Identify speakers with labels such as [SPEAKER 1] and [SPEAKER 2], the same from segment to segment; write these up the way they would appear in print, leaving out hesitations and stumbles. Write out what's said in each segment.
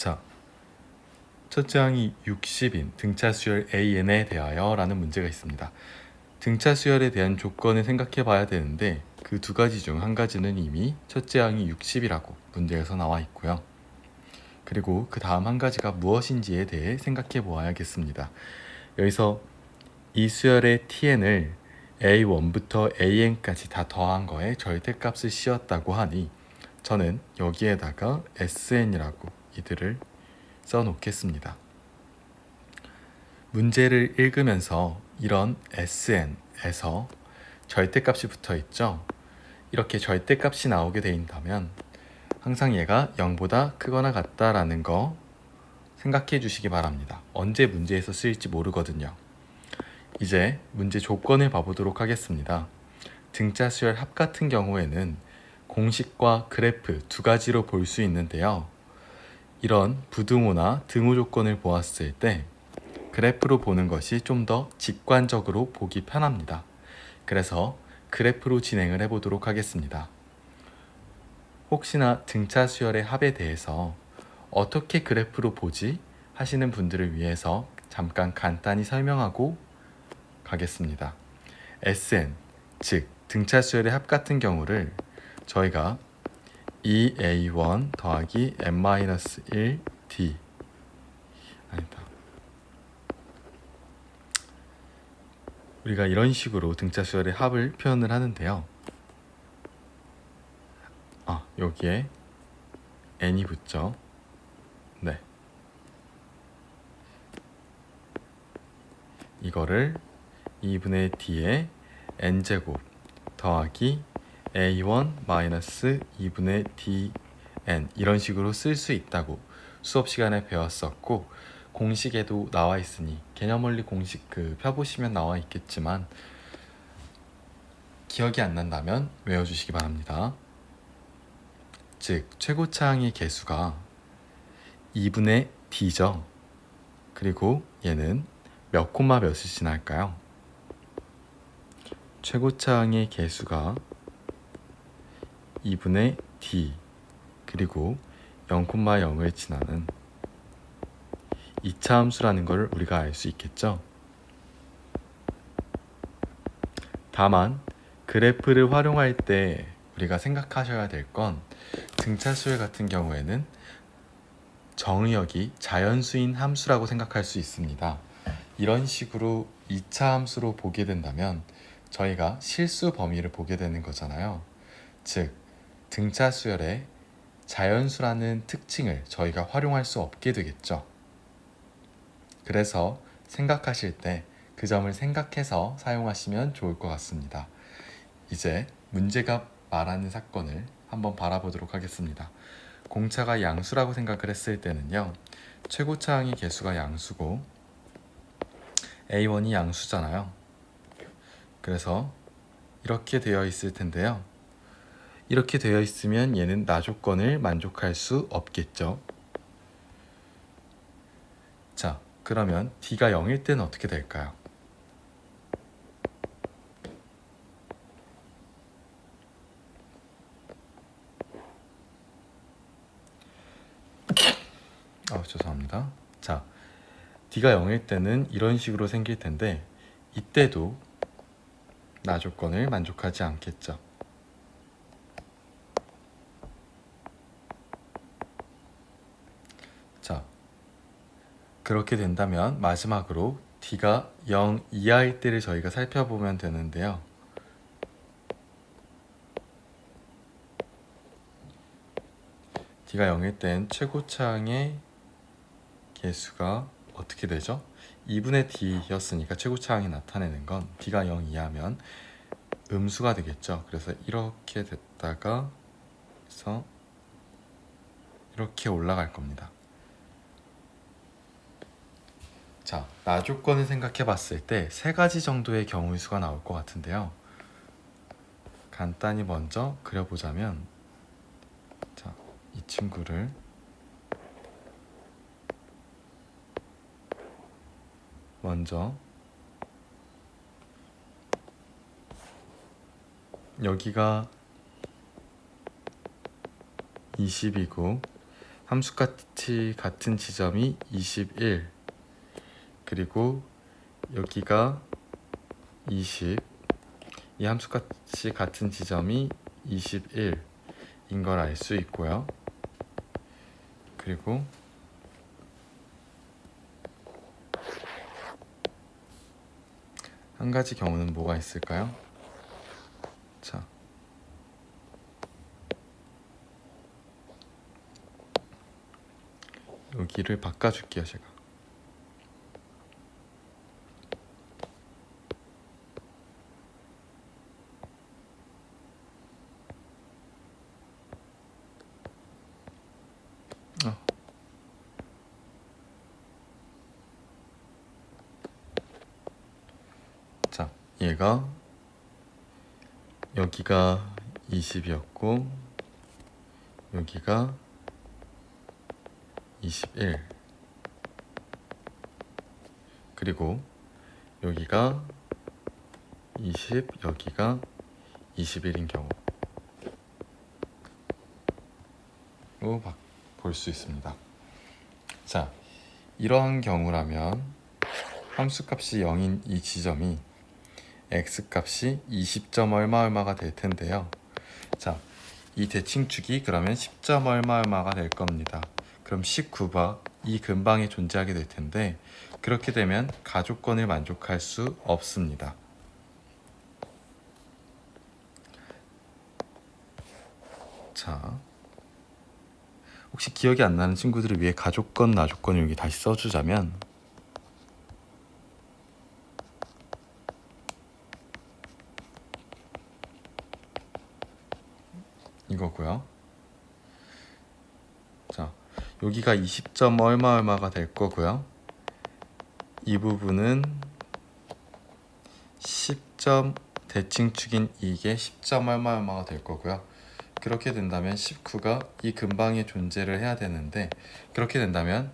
[SPEAKER 1] 자, 첫째 항이 60인 등차 수열 AN에 대하여 라는 문제가 있습니다. 등차 수열에 대한 조건을 생각해 봐야 되는데 그 두 가지 중 한 가지는 이미 첫째 항이 60이라고 문제에서 나와 있고요. 그리고 그 다음 한 가지가 무엇인지에 대해 생각해 보아야겠습니다. 여기서 이 수열의 tn을 a1부터 an까지 다 더한 거에 절대값을 씌웠다고 하니 저는 여기에다가 sn이라고 이들을 써놓겠습니다. 문제를 읽으면서 이런 sn에서 절대값이 붙어 있죠. 이렇게 절대값이 나오게 된다면 항상 얘가 0보다 크거나 같다라는 거 생각해 주시기 바랍니다. 언제 문제에서 쓰일지 모르거든요. 이제 문제 조건을 봐보도록 하겠습니다. 등차 수열 합 같은 경우에는 공식과 그래프 두 가지로 볼 수 있는데요. 이런 부등호나 등호 조건을 보았을 때 그래프로 보는 것이 좀 더 직관적으로 보기 편합니다. 그래서 그래프로 진행을 해보도록 하겠습니다. 혹시나 등차 수열의 합에 대해서 어떻게 그래프로 보지 하시는 분들을 위해서 잠깐 간단히 설명하고 가겠습니다. SN, 즉 등차 수열의 합 같은 경우를 저희가 2A1 더하기 n-1D 아니다. 우리가 이런 식으로 등차 수열의 합을 표현을 하는데요. 여기에 n이 붙죠. 네. 이거를 2분의 d에 n제곱 더하기 a1-2분의 dn 이런 식으로 쓸 수 있다고 수업 시간에 배웠었고 공식에도 나와 있으니 개념원리 공식 펴보시면 나와 있겠지만 기억이 안 난다면 외워주시기 바랍니다. 즉 최고차항의 개수가 2분의 d죠. 그리고 얘는 몇 콤마 몇을 지날까요? 최고차항의 개수가 2분의 d 그리고 0,0을 지나는 2차 함수라는 걸 우리가 알 수 있겠죠. 다만 그래프를 활용할 때 우리가 생각하셔야 될 건 등차 수열 같은 경우에는 정의역이 자연수인 함수라고 생각할 수 있습니다. 이런 식으로 2차 함수로 보게 된다면 저희가 실수 범위를 보게 되는 거잖아요. 즉 등차 수열의 자연수라는 특징을 저희가 활용할 수 없게 되겠죠. 그래서 생각하실 때 그 점을 생각해서 사용하시면 좋을 것 같습니다. 이제 문제가 말하는 사건을 한번 바라보도록 하겠습니다. 공차가 양수라고 생각을 했을 때는요. 최고차항의 개수가 양수고 A1이 양수잖아요. 그래서 이렇게 되어 있을 텐데요. 이렇게 되어 있으면 얘는 나 조건을 만족할 수 없겠죠. 자, 그러면 D가 0일 때는 어떻게 될까요? 죄송합니다. 자, D가 0일 때는 이런 식으로 생길 텐데 이때도 나 조건을 만족하지 않겠죠. 자, 그렇게 된다면 마지막으로 D가 0 이하일 때를 저희가 살펴보면 되는데요. D가 0일 땐 최고차항의 개수가 어떻게 되죠? 2분의 D였으니까 최고차항이 나타내는 건 D가 0 이하면 음수가 되겠죠. 그래서 이렇게 됐다가 그래서 이렇게 올라갈 겁니다. 자, 나 조건을 생각해 봤을 때 세 가지 정도의 경우의 수가 나올 것 같은데요. 간단히 먼저 그려보자면 자, 이 친구를 먼저 여기가 20이고 함수값이 같은 지점이 21, 그리고 여기가 20, 이 함수값이 같은 지점이 21인 걸 알 수 있고요. 그리고 한 가지 경우는 뭐가 있을까요? 자, 여기를 바꿔줄게요, 제가. 자, 얘가 여기가 20이었고 여기가 21, 그리고 여기가 20, 여기가 21인 경우로 볼 수 있습니다. 자, 이러한 경우라면 함수값이 0인 이 지점이 x값이 20점 얼마 얼마가 될 텐데요. 자, 이 대칭축이 그러면 10점 얼마 얼마가 될 겁니다. 그럼 19가 이 근방에 존재하게 될 텐데, 그렇게 되면 가족권을 만족할 수 없습니다. 자, 혹시 기억이 안 나는 친구들을 위해 가족권, 나족권을 여기 다시 써주자면, 이거고요. 자, 여기가 20점 얼마 얼마가 될 거고요. 이 부분은 10점 대칭축인 이게 10점 얼마 얼마가 될 거고요. 그렇게 된다면 19가 이 근방에 존재를 해야 되는데, 그렇게 된다면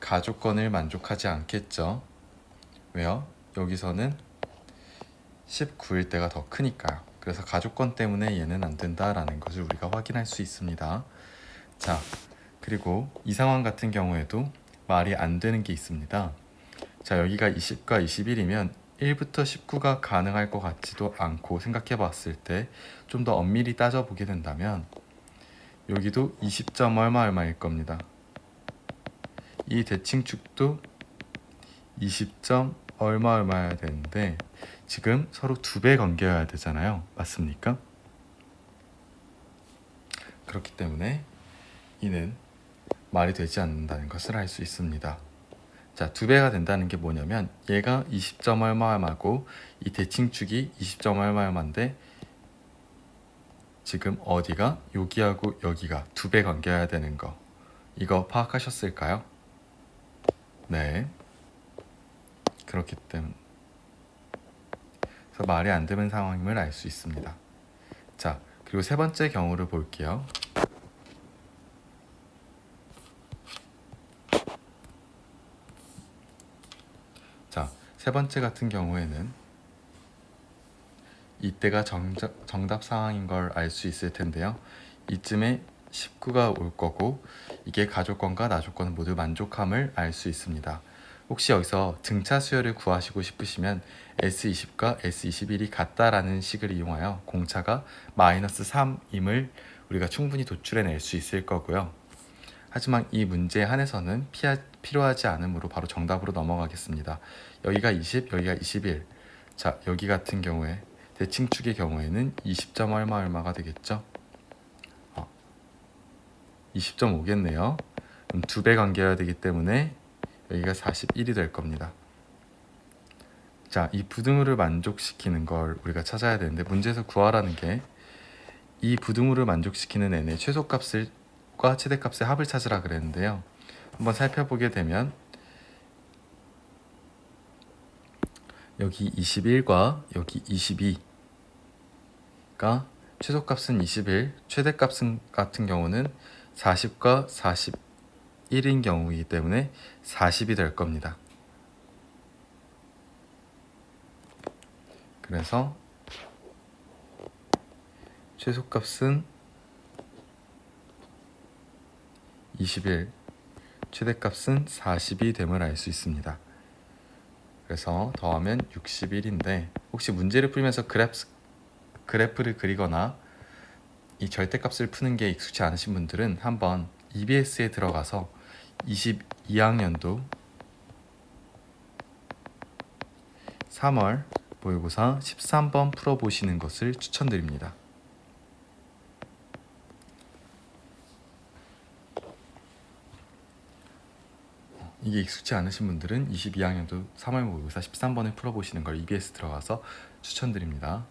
[SPEAKER 1] 가족권을 만족하지 않겠죠. 왜요? 여기서는 19일 때가 더 크니까요. 그래서 가족권 때문에 얘는 안 된다라는 것을 우리가 확인할 수 있습니다. 자, 그리고 이 상황 같은 경우에도 말이 안 되는 게 있습니다. 자, 여기가 20과 21이면 1부터 19가 가능할 것 같지도 않고, 생각해 봤을 때 좀 더 엄밀히 따져보게 된다면 여기도 20점 얼마 얼마일 겁니다. 이 대칭축도 20점 얼마 얼마여야 되는데 지금 서로 2배 관계여야 되잖아요. 맞습니까? 그렇기 때문에 이는 말이 되지 않는다는 것을 알 수 있습니다. 자, 2배가 된다는 게 뭐냐면 얘가 20점 얼마 얼마고 이 대칭축이 20점 얼마 얼마인데 지금 어디가 여기하고 여기가 2배 관계여야 되는 거, 이거 파악하셨을까요? 네. 그렇기 때문에 그래서 말이 안 되는 상황임을 알 수 있습니다. 자, 그리고 세 번째 경우를 볼게요. 자, 세 번째 같은 경우에는 이때가 정답 상황인 걸 알 수 있을 텐데요. 이쯤에 19가 올 거고 이게 가족권과 나족권은 모두 만족함을 알 수 있습니다. 혹시 여기서 등차 수열을 구하시고 싶으시면 S20과 S21이 같다라는 식을 이용하여 공차가 마이너스 3임을 우리가 충분히 도출해낼 수 있을 거고요. 하지만 이 문제에 한해서는 필요하지 않으므로 바로 정답으로 넘어가겠습니다. 여기가 20, 여기가 21. 자, 여기 같은 경우에 대칭축의 경우에는 20점 얼마 얼마가 되겠죠? 20점 오겠네요. 그럼 2배 관계여야 되기 때문에 여기가 41이 될 겁니다. 자, 이 부등호를 만족시키는 걸 우리가 찾아야 되는데, 문제에서 구하라는 게 이 부등호를 만족시키는 n의 최소값과 최대값의 합을 찾으라 그랬는데요. 한번 살펴보게 되면 여기 21과 여기 22가 최소값은 21, 최대값은 같은 경우는 40과 41인 경우이기 때문에 40이 될 겁니다. 그래서 최소값은 21, 최대값은 40이 됨을 알 수 있습니다. 그래서 더하면 61인데 혹시 문제를 풀면서 그래프를 그리거나 이 절대값을 푸는 게 익숙치 않으신 분들은 한번 EBS에 들어가서 22학년도 3월 모의고사 13번 풀어보시는 것을 추천드립니다. 이게 익숙치 않으신 분들은 22학년도 3월 모의고사 13번을 풀어보시는 걸 EBS 들어가서 추천드립니다.